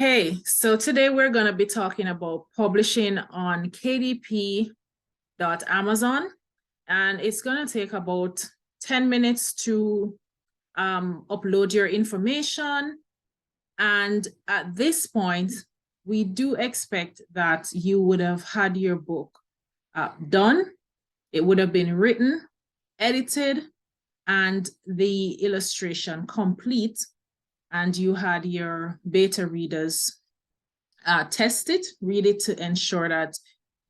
Hey, so today we're going to be talking about publishing on KDP.Amazon, and it's going to take about 10 minutes to upload your information. And at this point, we do expect that you would have had your book done. It would have been written, edited, and the illustration complete. And you had your beta readers test it, read it to ensure that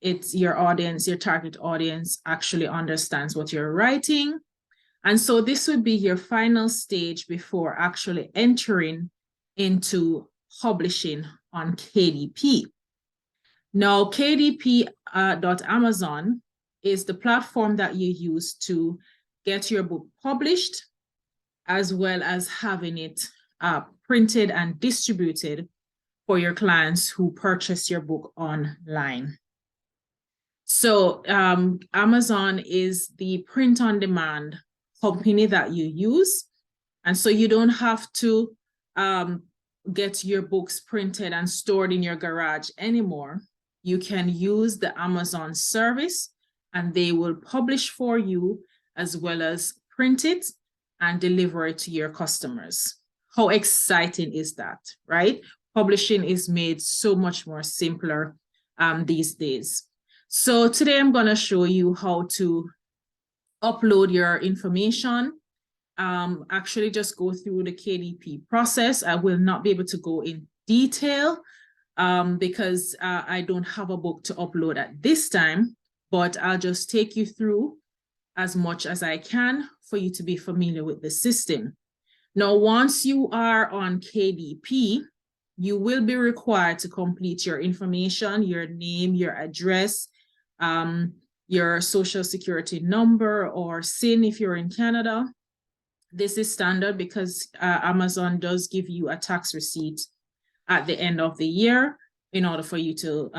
it's your audience, your target audience actually understands what you're writing. And so this would be your final stage before actually entering into publishing on KDP. Now, KDP.Amazon is the platform that you use to get your book published, as well as having it printed and distributed for your clients who purchase your book online. So Amazon is the print-on-demand company that you use. And so you don't have to get your books printed and stored in your garage anymore. You can use the Amazon service and they will publish for you, as well as print it and deliver it to your customers. How exciting is that, right? Publishing is made so much more simpler these days. So today I'm going to show you how to upload your information. Actually just go through the KDP process. I will not be able to go in detail because I don't have a book to upload at this time, but I'll just take you through as much as I can for you to be familiar with the system. Now, once you are on KDP, you will be required to complete your information, your name, your address, your social security number or SIN if you're in Canada. This is standard because Amazon does give you a tax receipt at the end of the year in order for you to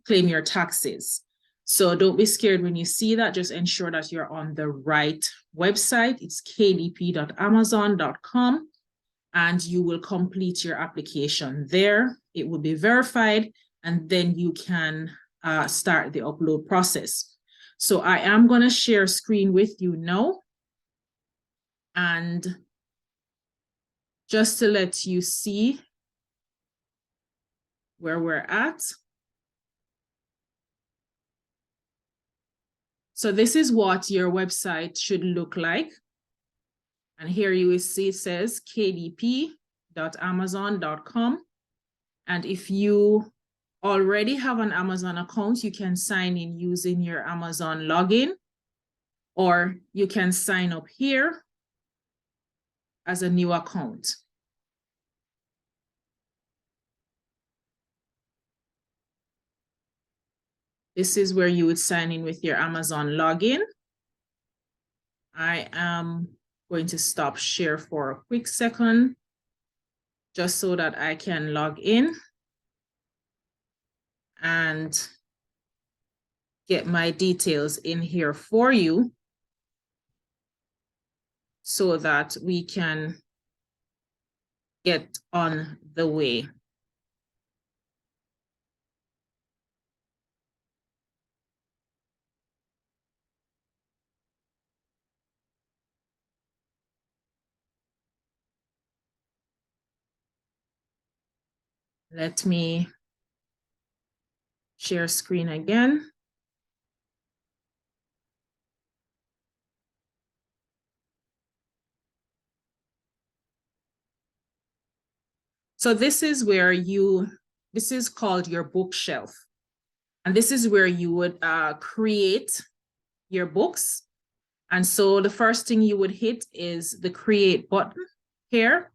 claim your taxes. So don't be scared when you see that. Just ensure that you're on the right website. It's kdp.amazon.com, and you will complete your application there. It will be verified, and then you can start the upload process. So I am going to share screen with you now. And just to let you see where we're at. So this is what your website should look like. And here you will see it says kdp.amazon.com. And if you already have an Amazon account, you can sign in using your Amazon login, or you can sign up here as a new account. This is where you would sign in with your Amazon login. I am going to stop share for a quick second, just so that I can log in and get my details in here for you so that we can get on the way. Let me share screen again. So this is where this is called your bookshelf. And this is where you would create your books. And so the first thing you would hit is the create button here.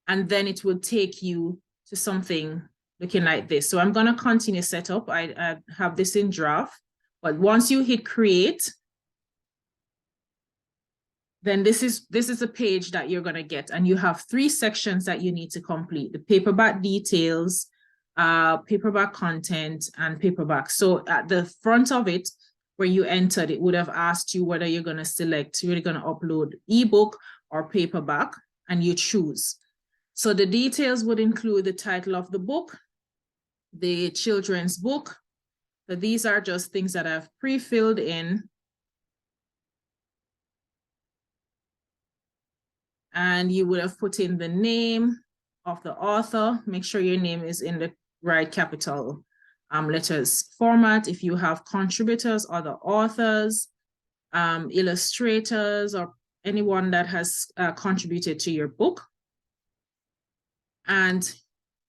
And then it will take you to something looking like this. So I'm going to continue setup. I have this in draft, but once you hit create, then this is a page that you're going to get, and you have 3 sections that you need to complete: the paperback details, paperback content, and paperback. So at the front of it, where you entered, it would have asked you whether you're going to select, you're going to upload ebook or paperback, and you choose. So the details would include the title of the book, the children's book. So these are just things that I've pre-filled in. And you would have put in the name of the author. Make sure your name is in the right capital letters format. If you have contributors, other authors, illustrators, or anyone that has contributed to your book. And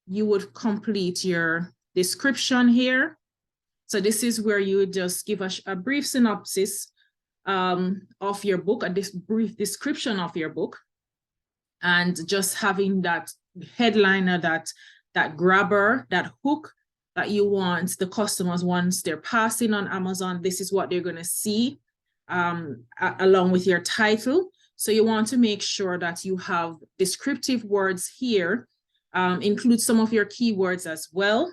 you would complete your description here. So this is where you would just give a brief synopsis of your book, a brief description of your book, and just having that headliner, that grabber, that hook that you want the customers, once they're passing on Amazon, this is what they're going to see along with your title. So you want to make sure that you have descriptive words here, include some of your keywords as well,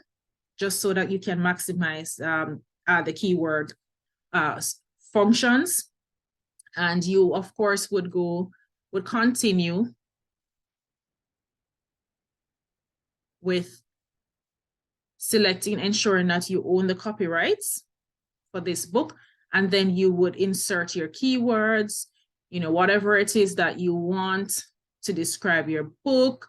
just so that you can maximize the keyword functions. And you, of course, would continue with ensuring that you own the copyrights for this book. And then you would insert your keywords, whatever it is that you want to describe your book,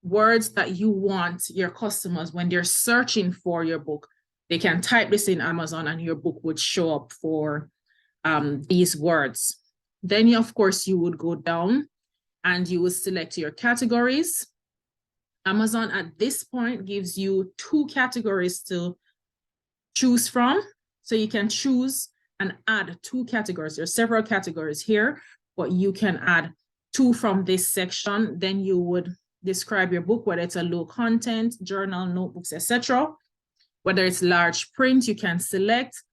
words that you want your customers, when they're searching for your book, they can type this in Amazon and your book would show up for these words. Then, of course, you would go down and you would select your categories. Amazon at this point gives you 2 categories to choose from. So you can choose and add 2 categories. There are several categories here, but you can add 2 from this section. Then you would describe your book, whether it's a low content, journal, notebooks, etc. Whether it's large print, you can select,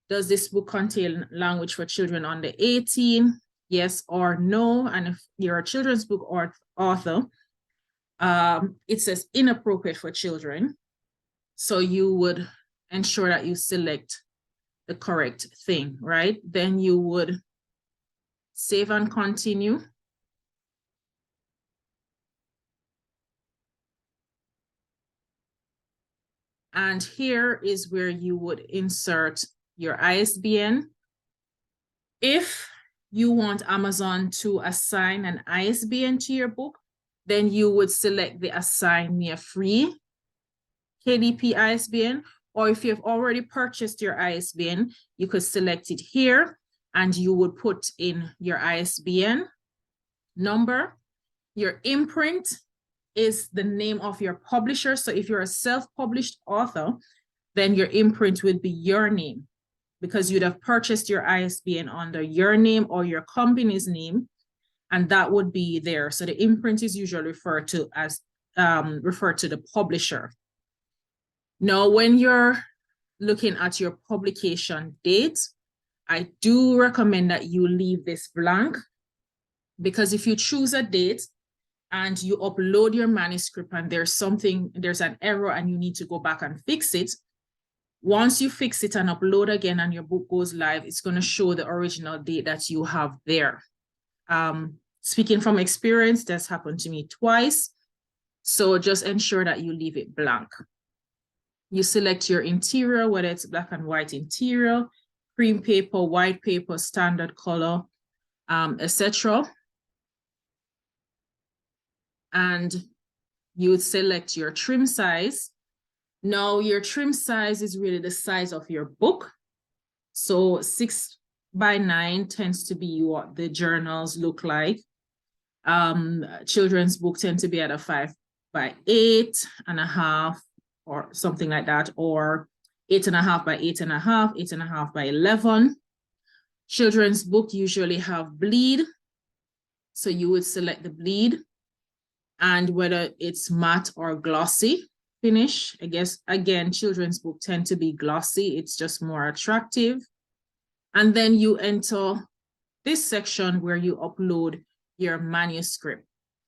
does this book contain language for children under 18? Yes or no. And if you're a children's book or author, it says inappropriate for children. So you would ensure that you select the correct thing, right? Then you would save and continue. And here is where you would insert your ISBN. If you want Amazon to assign an ISBN to your book, then you would select the Assign Me a Free KDP ISBN, or if you've already purchased your ISBN, you could select it here and you would put in your ISBN number. Your imprint is the name of your publisher. So if you're a self-published author, then your imprint would be your name, because you'd have purchased your ISBN under your name or your company's name, and that would be there. So the imprint is usually referred to as the publisher. Now, when you're looking at your publication date, I do recommend that you leave this blank, because if you choose a date and you upload your manuscript and there's an error and you need to go back and fix it, once you fix it and upload again and your book goes live, it's going to show the original date that you have there. Speaking from experience, that's happened to me twice. So just ensure that you leave it blank. You select your interior, whether it's black and white interior, cream paper, white paper, standard color, etc. And you would select your trim size. Now, your trim size is really the size of your book. So 6x9 tends to be what the journals look like. Children's books tend to be at a 5x8.5 or something like that, or 8.5x8.5, 8.5x11. Children's book usually have bleed. So you would select the bleed, and whether it's matte or glossy finish. I guess, again, children's book tend to be glossy. It's just more attractive. And then you enter this section where you upload your manuscript.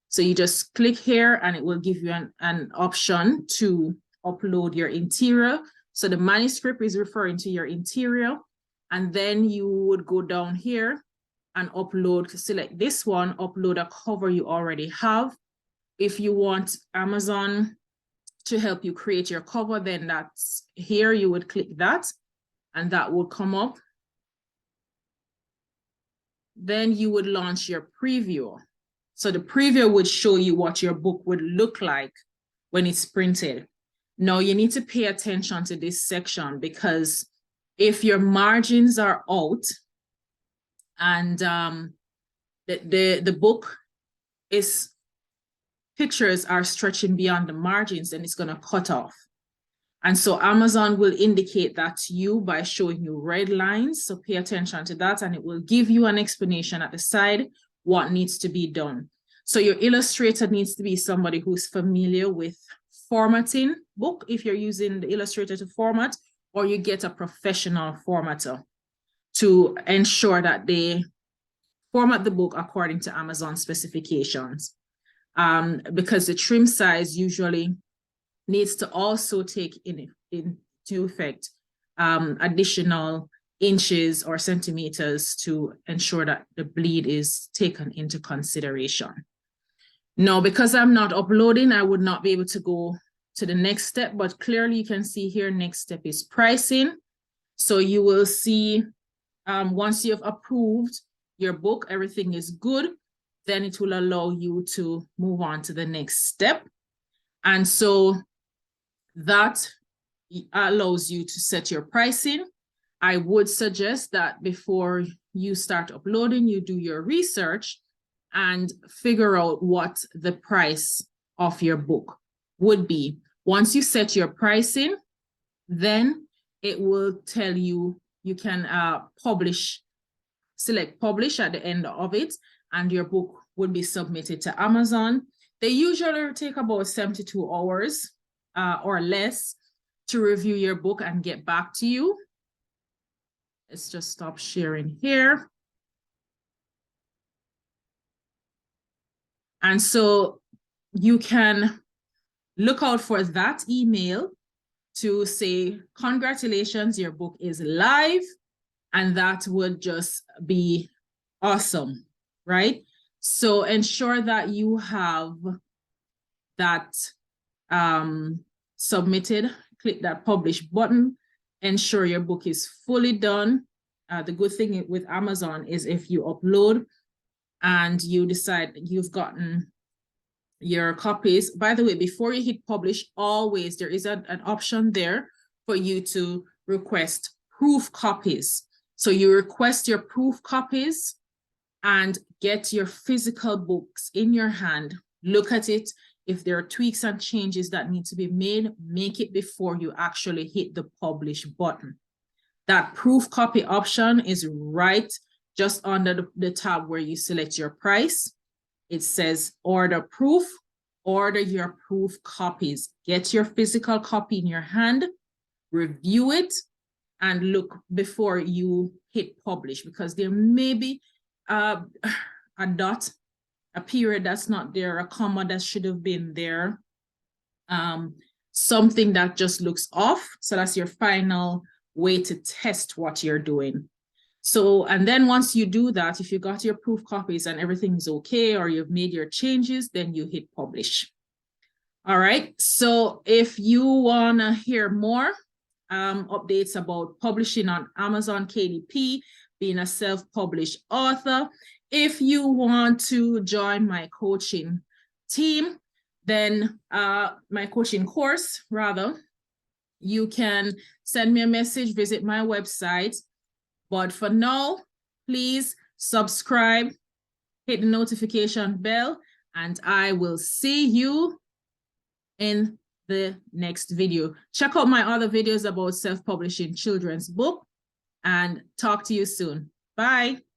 So you just click here and it will give you an option to upload your interior. So the manuscript is referring to your interior. And then you would go down here and upload, select this one, upload a cover you already have. If you want Amazon to help you create your cover, then that's here, you would click that and that will come up. Then you would launch your preview. So the preview would show you what your book would look like when it's printed. Now you need to pay attention to this section, because if your margins are out and the book is, pictures are stretching beyond the margins, then it's going to cut off. And so Amazon will indicate that to you by showing you red lines. So pay attention to that, and it will give you an explanation at the side what needs to be done. So your illustrator needs to be somebody who's familiar with formatting book, if you're using the Illustrator to format, or you get a professional formatter to ensure that they format the book according to Amazon specifications. Because the trim size usually needs to also take into effect additional inches or centimeters to ensure that the bleed is taken into consideration. Now, because I'm not uploading, I would not be able to go to the next step, but clearly you can see here, next step is pricing. So you will see once you've approved your book, everything is good, then it will allow you to move on to the next step. And so that allows you to set your pricing. I would suggest that before you start uploading, you do your research and figure out what the price of your book would be. Once you set your pricing, then it will tell you, you can select publish at the end of it, and your book would be submitted to Amazon. They usually take about 72 hours or less to review your book and get back to you. Let's just stop sharing here. And so you can look out for that email to say, congratulations, your book is live. And that would just be awesome, right? So ensure that you have that submitted, click that publish button, ensure your book is fully done. The good thing with Amazon is if you upload and you decide you've gotten your copies, by the way, before you hit publish, always there is an option there for you to request proof copies. So you request your proof copies and get your physical books in your hand, look at it. If there are tweaks and changes that need to be made, make it before you actually hit the publish button. That proof copy option is right just under the tab where you select your price. It says order proof, order your proof copies. Get your physical copy in your hand, review it, and look before you hit publish, because there may be a dot, a period that's not there, a comma that should have been there, something that just looks off. So that's your final way to test what you're doing. So, and then once you do that, if you got your proof copies and everything's okay, or you've made your changes, then you hit publish. All right, so if you wanna hear more updates about publishing on Amazon KDP, being a self-published author, if you want to join my coaching team, then my coaching course, rather, you can send me a message, visit my website. But for now, please subscribe, hit the notification bell, and I will see you in the next video. Check out my other videos about self-publishing children's book, and talk to you soon. Bye.